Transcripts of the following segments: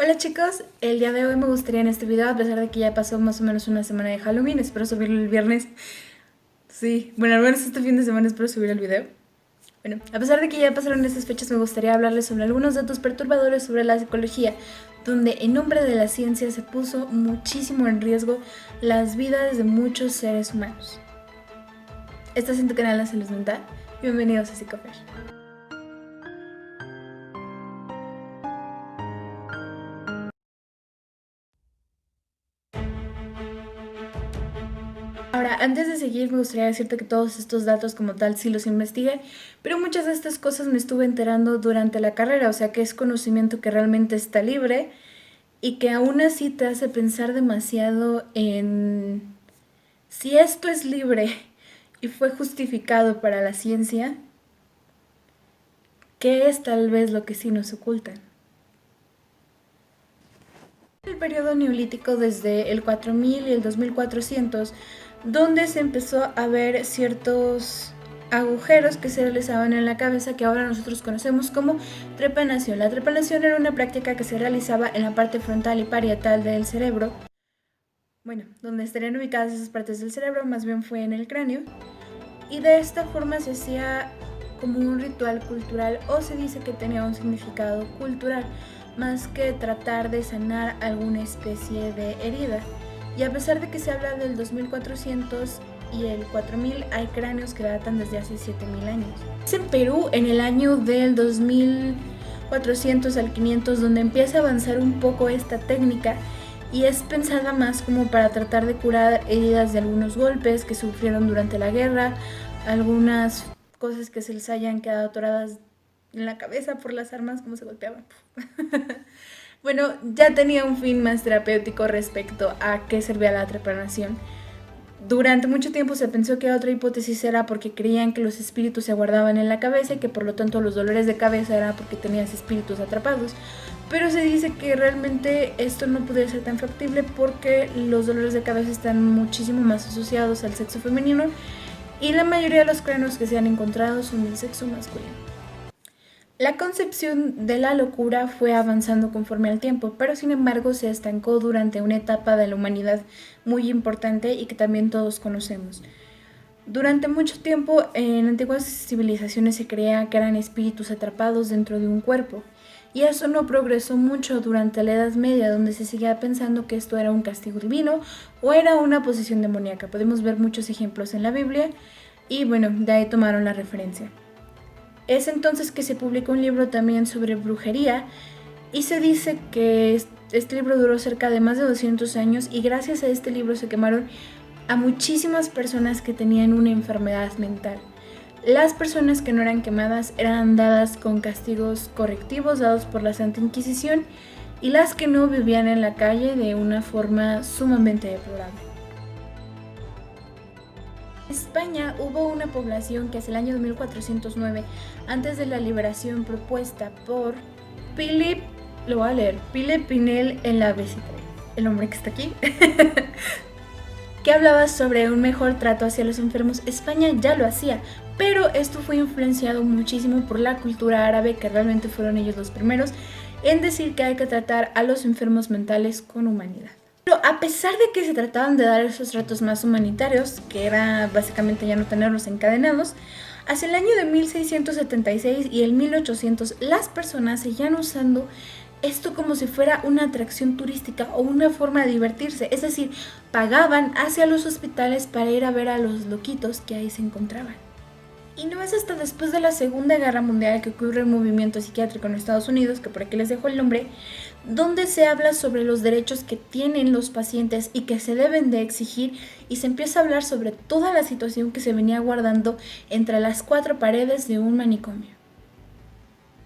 Hola chicos, el día de hoy me gustaría en este video, a pesar de que ya pasó más o menos una semana de Halloween, espero subirlo el viernes. Sí, bueno, al menos este fin de semana espero subir el video. Bueno, a pesar de que ya pasaron estas fechas, me gustaría hablarles sobre algunos datos perturbadores sobre la psicología, donde en nombre de la ciencia se puso muchísimo en riesgo las vidas de muchos seres humanos. Estás en tu canal La Salud Mental, bienvenidos a Psicofer. Ahora, antes de seguir, me gustaría decirte que todos estos datos como tal sí los investigué, pero muchas de estas cosas me estuve enterando durante la carrera, o sea que es conocimiento que realmente está libre y que aún así te hace pensar demasiado en si esto es libre y fue justificado para la ciencia, ¿qué es tal vez lo que sí nos ocultan? El periodo neolítico desde el 4000 y el 2400, donde se empezó a ver ciertos agujeros que se realizaban en la cabeza que ahora nosotros conocemos como trepanación. La trepanación era una práctica que se realizaba en la parte frontal y parietal del cerebro. Bueno, donde estarían ubicadas esas partes del cerebro, más bien fue en el cráneo. Y de esta forma se hacía como un ritual cultural, o se dice que tenía un significado cultural, más que tratar de sanar alguna especie de herida. Y a pesar de que se habla del 2400 y el 4000, hay cráneos que datan desde hace 7000 años. Es en Perú, en el año del 2400 al 500, donde empieza a avanzar un poco esta técnica y es pensada más como para tratar de curar heridas de algunos golpes que sufrieron durante la guerra, algunas cosas que se les hayan quedado atoradas en la cabeza por las armas, como se golpeaban. Bueno, ya tenía un fin más terapéutico respecto a qué servía la trepanación. Durante mucho tiempo se pensó que otra hipótesis era porque creían que los espíritus se guardaban en la cabeza y que por lo tanto los dolores de cabeza era porque tenías espíritus atrapados. Pero se dice que realmente esto no podría ser tan factible porque los dolores de cabeza están muchísimo más asociados al sexo femenino y la mayoría de los cráneos que se han encontrado son del sexo masculino. La concepción de la locura fue avanzando conforme al tiempo, pero sin embargo se estancó durante una etapa de la humanidad muy importante y que también todos conocemos. Durante mucho tiempo en antiguas civilizaciones se creía que eran espíritus atrapados dentro de un cuerpo, y eso no progresó mucho durante la Edad Media, donde se seguía pensando que esto era un castigo divino o era una posesión demoníaca. Podemos ver muchos ejemplos en la Biblia y bueno, de ahí tomaron la referencia. Es entonces que se publicó un libro también sobre brujería y se dice que este libro duró cerca de más de 200 años y gracias a este libro se quemaron a muchísimas personas que tenían una enfermedad mental. Las personas que no eran quemadas eran dadas con castigos correctivos dados por la Santa Inquisición y las que no vivían en la calle de una forma sumamente deplorable. En España hubo una población que hacia el año de 1409, antes de la liberación propuesta por Philip, lo voy a leer, Philip Pinel en la Bézique, el hombre que está aquí, que hablaba sobre un mejor trato hacia los enfermos. España ya lo hacía, pero esto fue influenciado muchísimo por la cultura árabe, que realmente fueron ellos los primeros en decir que hay que tratar a los enfermos mentales con humanidad. Pero a pesar de que se trataban de dar esos tratos más humanitarios, que era básicamente ya no tenerlos encadenados, hacia el año de 1676 y el 1800 las personas seguían usando esto como si fuera una atracción turística o una forma de divertirse, es decir, pagaban hacia los hospitales para ir a ver a los loquitos que ahí se encontraban. Y no es hasta después de la Segunda Guerra Mundial que ocurre el movimiento psiquiátrico en Estados Unidos, que por aquí les dejo el nombre, donde se habla sobre los derechos que tienen los pacientes y que se deben de exigir, y se empieza a hablar sobre toda la situación que se venía guardando entre las cuatro paredes de un manicomio.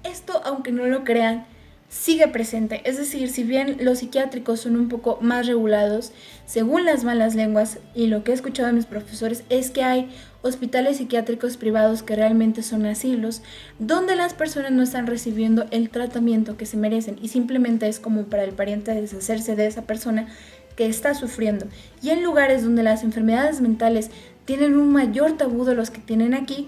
Esto, aunque no lo crean, sigue presente, es decir, si bien los psiquiátricos son un poco más regulados, según las malas lenguas y lo que he escuchado de mis profesores es que hay hospitales psiquiátricos privados que realmente son asilos, donde las personas no están recibiendo el tratamiento que se merecen y simplemente es como para el pariente deshacerse de esa persona que está sufriendo. Y en lugares donde las enfermedades mentales tienen un mayor tabú de los que tienen aquí,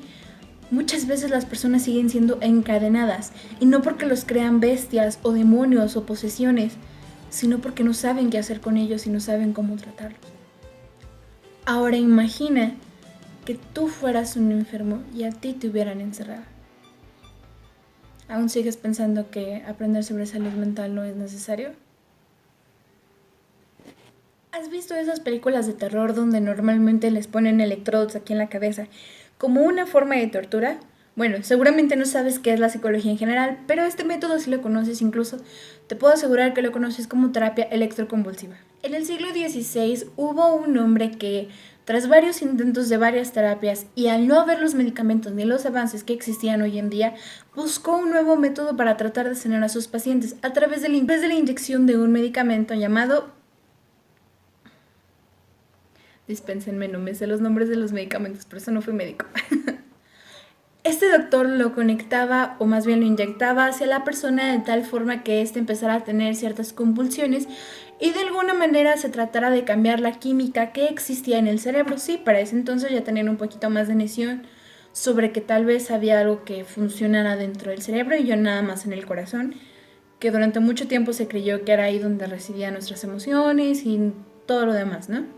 muchas veces las personas siguen siendo encadenadas, y no porque los crean bestias o demonios o posesiones, sino porque no saben qué hacer con ellos y no saben cómo tratarlos. Ahora imagina que tú fueras un enfermo y a ti te hubieran encerrado. ¿Aún sigues pensando que aprender sobre salud mental no es necesario? ¿Has visto esas películas de terror donde normalmente les ponen electrodos aquí en la cabeza como una forma de tortura? Bueno, seguramente no sabes qué es la psicología en general, pero este método sí lo conoces, incluso te puedo asegurar que lo conoces como terapia electroconvulsiva. En el siglo XVI hubo un hombre que, tras varios intentos de varias terapias y al no haber los medicamentos ni los avances que existían hoy en día, buscó un nuevo método para tratar de sanar a sus pacientes a través de la inyección de un medicamento llamado... Dispénsenme, no me sé los nombres de los medicamentos, por eso no fui médico. Este doctor lo conectaba, o más bien lo inyectaba hacia la persona de tal forma que éste empezara a tener ciertas convulsiones y de alguna manera se tratara de cambiar la química que existía en el cerebro. Sí, para ese entonces ya tenían un poquito más de noción sobre que tal vez había algo que funcionara dentro del cerebro y yo nada más en el corazón, que durante mucho tiempo se creyó que era ahí donde residían nuestras emociones y todo lo demás, ¿no?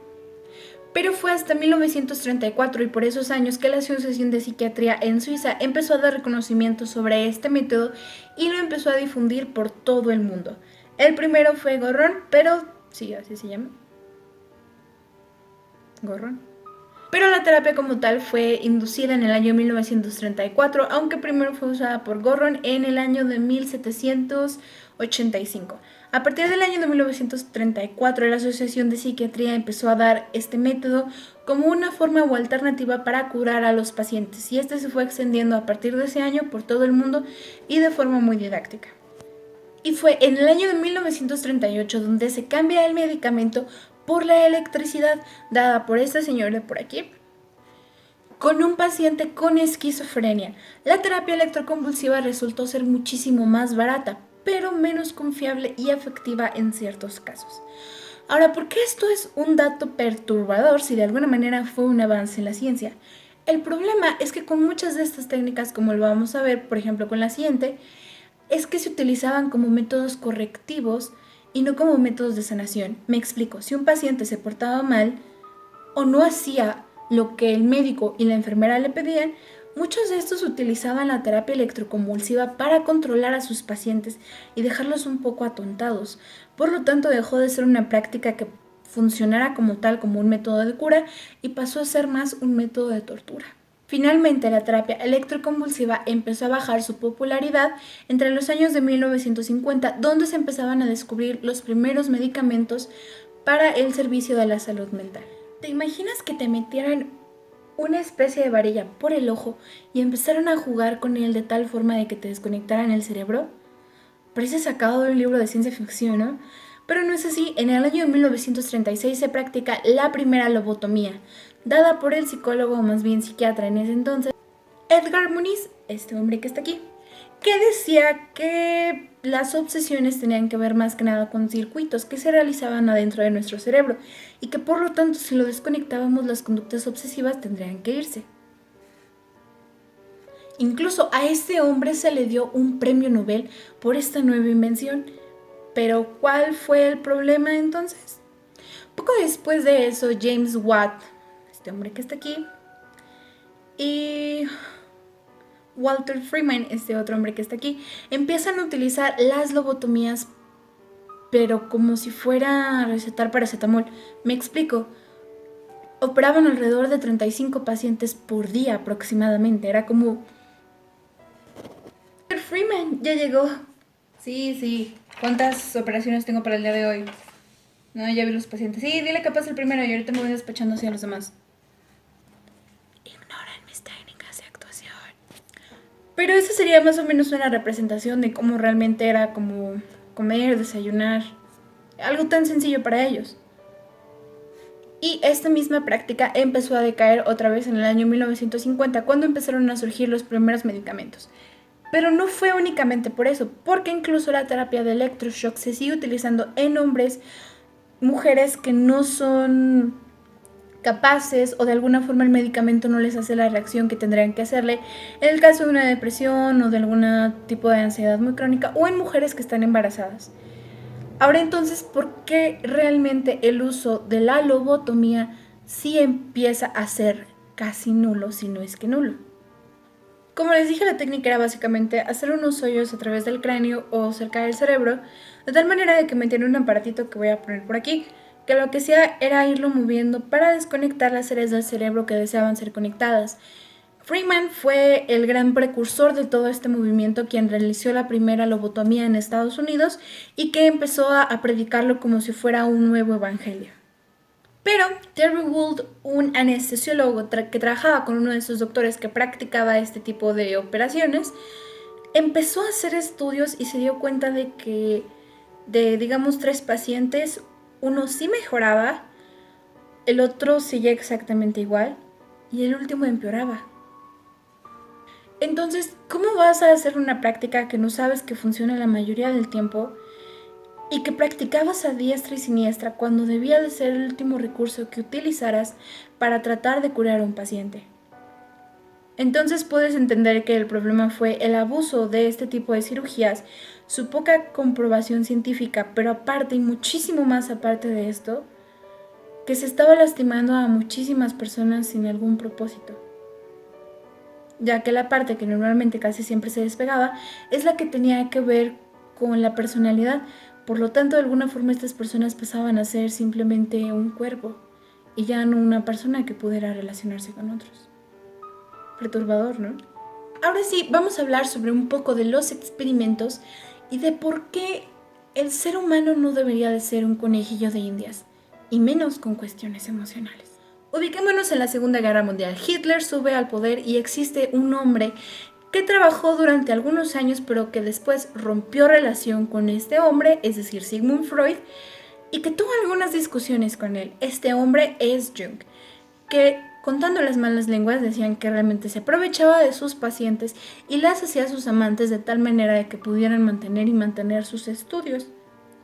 Pero fue hasta 1934 y por esos años que la Asociación de Psiquiatría en Suiza empezó a dar reconocimiento sobre este método y lo empezó a difundir por todo el mundo. El primero fue Gorron, pero sí, así se llama. Gorron. Pero la terapia como tal fue inducida en el año 1934, aunque primero fue usada por Gorron en el año de 1785. A partir del año de 1934, la Asociación de Psiquiatría empezó a dar este método como una forma o alternativa para curar a los pacientes, y este se fue extendiendo a partir de ese año por todo el mundo y de forma muy didáctica. Y fue en el año de 1938 donde se cambia el medicamento por la electricidad dada por esta señora de por aquí, con un paciente con esquizofrenia. La terapia electroconvulsiva resultó ser muchísimo más barata, pero menos confiable y efectiva en ciertos casos. Ahora, ¿por qué esto es un dato perturbador si de alguna manera fue un avance en la ciencia? El problema es que con muchas de estas técnicas, como lo vamos a ver, por ejemplo con la siguiente, es que se utilizaban como métodos correctivos y no como métodos de sanación. Me explico, si un paciente se portaba mal o no hacía lo que el médico y la enfermera le pedían, muchos de estos utilizaban la terapia electroconvulsiva para controlar a sus pacientes y dejarlos un poco atontados. Por lo tanto, dejó de ser una práctica que funcionara como tal, como un método de cura, y pasó a ser más un método de tortura. Finalmente, la terapia electroconvulsiva empezó a bajar su popularidad entre los años de 1950, donde se empezaban a descubrir los primeros medicamentos para el servicio de la salud mental. ¿Te imaginas que te metieran una especie de varilla por el ojo y empezaron a jugar con él de tal forma de que te desconectaran el cerebro? Parece sacado de un libro de ciencia ficción, ¿no? Pero no es así. En el año 1936 se practica la primera lobotomía, dada por el psicólogo, o más bien psiquiatra en ese entonces, Edgar Muniz, este hombre que está aquí, que decía que las obsesiones tenían que ver más que nada con circuitos que se realizaban adentro de nuestro cerebro y que por lo tanto si lo desconectábamos las conductas obsesivas tendrían que irse. Incluso a este hombre se le dio un premio Nobel por esta nueva invención. Pero ¿cuál fue el problema entonces? Poco después de eso, James Watt, este hombre que está aquí, y Walter Freeman, este otro hombre que está aquí, empiezan a utilizar las lobotomías, pero como si fuera recetar paracetamol. Me explico. Operaban alrededor de 35 pacientes por día aproximadamente. Era como... Walter Freeman ya llegó. Sí. ¿Cuántas operaciones tengo para el día de hoy? No, ya vi los pacientes. Sí, dile que pase el primero y ahorita me voy despachando hacia los demás. Ignoran mis técnicas de actuación. Pero esa sería más o menos una representación de cómo realmente era como comer, desayunar. Algo tan sencillo para ellos. Y esta misma práctica empezó a decaer otra vez en el año 1950, cuando empezaron a surgir los primeros medicamentos. Pero no fue únicamente por eso, porque incluso la terapia de electroshock se sigue utilizando en hombres, mujeres que no son capaces o de alguna forma el medicamento no les hace la reacción que tendrían que hacerle en el caso de una depresión o de algún tipo de ansiedad muy crónica o en mujeres que están embarazadas. Ahora entonces, ¿por qué realmente el uso de la lobotomía sí empieza a ser casi nulo, si no es que nulo? Como les dije, la técnica era básicamente hacer unos hoyos a través del cráneo o cerca del cerebro, de tal manera de que metían un aparatito que voy a poner por aquí, que lo que hacía era irlo moviendo para desconectar las áreas del cerebro que deseaban ser conectadas. Freeman fue el gran precursor de todo este movimiento, quien realizó la primera lobotomía en Estados Unidos y que empezó a predicarlo como si fuera un nuevo evangelio. Pero Terry Wood, un anestesiólogo que trabajaba con uno de esos doctores que practicaba este tipo de operaciones, empezó a hacer estudios y se dio cuenta de que de, digamos, 3 pacientes, uno sí mejoraba, el otro seguía exactamente igual y el último empeoraba. Entonces, ¿cómo vas a hacer una práctica que no sabes que funciona la mayoría del tiempo y que practicabas a diestra y siniestra cuando debía de ser el último recurso que utilizaras para tratar de curar a un paciente? Entonces puedes entender que el problema fue el abuso de este tipo de cirugías, su poca comprobación científica, pero aparte y muchísimo más aparte de esto, que se estaba lastimando a muchísimas personas sin algún propósito, ya que la parte que normalmente casi siempre se despegaba es la que tenía que ver con la personalidad. Por lo tanto, de alguna forma estas personas pasaban a ser simplemente un cuerpo y ya no una persona que pudiera relacionarse con otros. Perturbador, ¿no? Ahora sí, vamos a hablar sobre un poco de los experimentos y de por qué el ser humano no debería de ser un conejillo de indias, y menos con cuestiones emocionales. Ubiquémonos en la Segunda Guerra Mundial. Hitler sube al poder y existe un hombre que trabajó durante algunos años pero que después rompió relación con este hombre, es decir, Sigmund Freud, y que tuvo algunas discusiones con él. Este hombre es Jung, que contando las malas lenguas decían que realmente se aprovechaba de sus pacientes y las hacía sus amantes de tal manera de que pudieran mantener sus estudios.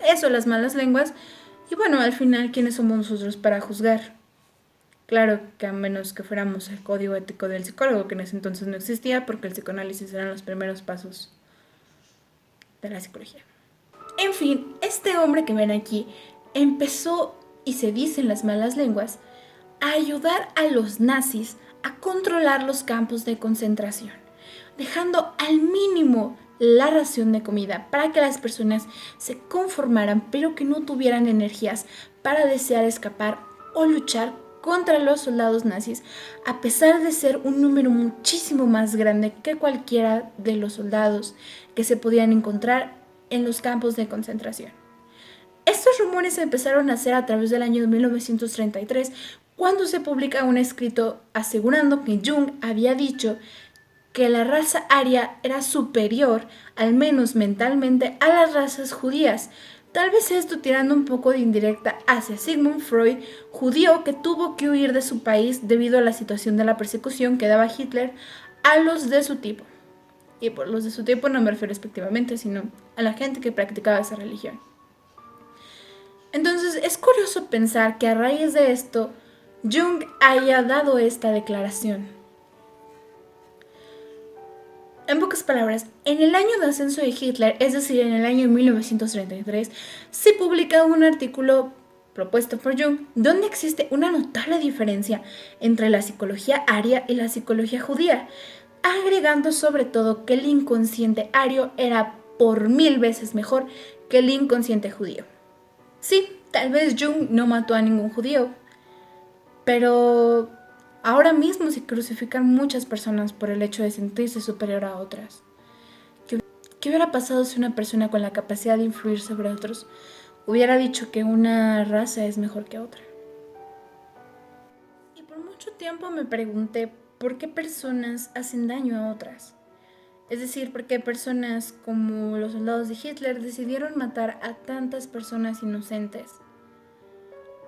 Eso las malas lenguas, y bueno, al final, ¿quiénes somos nosotros para juzgar? Claro que a menos que fuéramos el código ético del psicólogo, que en ese entonces no existía porque el psicoanálisis eran los primeros pasos de la psicología. En fin, este hombre que ven aquí empezó, y se dicen las malas lenguas, a ayudar a los nazis a controlar los campos de concentración, dejando al mínimo la ración de comida para que las personas se conformaran pero que no tuvieran energías para desear escapar o luchar contra los soldados nazis, a pesar de ser un número muchísimo más grande que cualquiera de los soldados que se podían encontrar en los campos de concentración. Estos rumores se empezaron a hacer a través del año 1933, cuando se publica un escrito asegurando que Jung había dicho que la raza aria era superior, al menos mentalmente, a las razas judías. Tal vez esto tirando un poco de indirecta hacia Sigmund Freud, judío que tuvo que huir de su país debido a la situación de la persecución que daba Hitler a los de su tipo. Y por los de su tipo no me refiero respectivamente, sino a la gente que practicaba esa religión. Entonces es curioso pensar que a raíz de esto, Jung haya dado esta declaración. En pocas palabras, en el año de ascenso de Hitler, es decir, en el año 1933, se publica un artículo propuesto por Jung, donde existe una notable diferencia entre la psicología aria y la psicología judía, agregando sobre todo que el inconsciente ario era por 1000 veces mejor que el inconsciente judío. Sí, tal vez Jung no mató a ningún judío, pero ahora mismo se crucifican muchas personas por el hecho de sentirse superior a otras. ¿Qué hubiera pasado si una persona con la capacidad de influir sobre otros hubiera dicho que una raza es mejor que otra? Y por mucho tiempo me pregunté por qué personas hacen daño a otras. Es decir, por qué personas como los soldados de Hitler decidieron matar a tantas personas inocentes,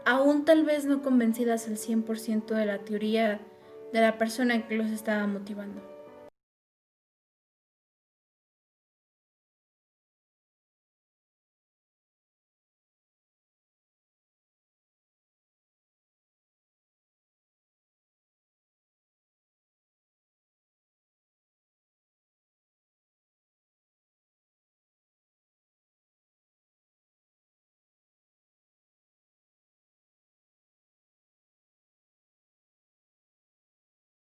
aún tal vez no convencidas al 100% de la teoría de la persona que los estaba motivando.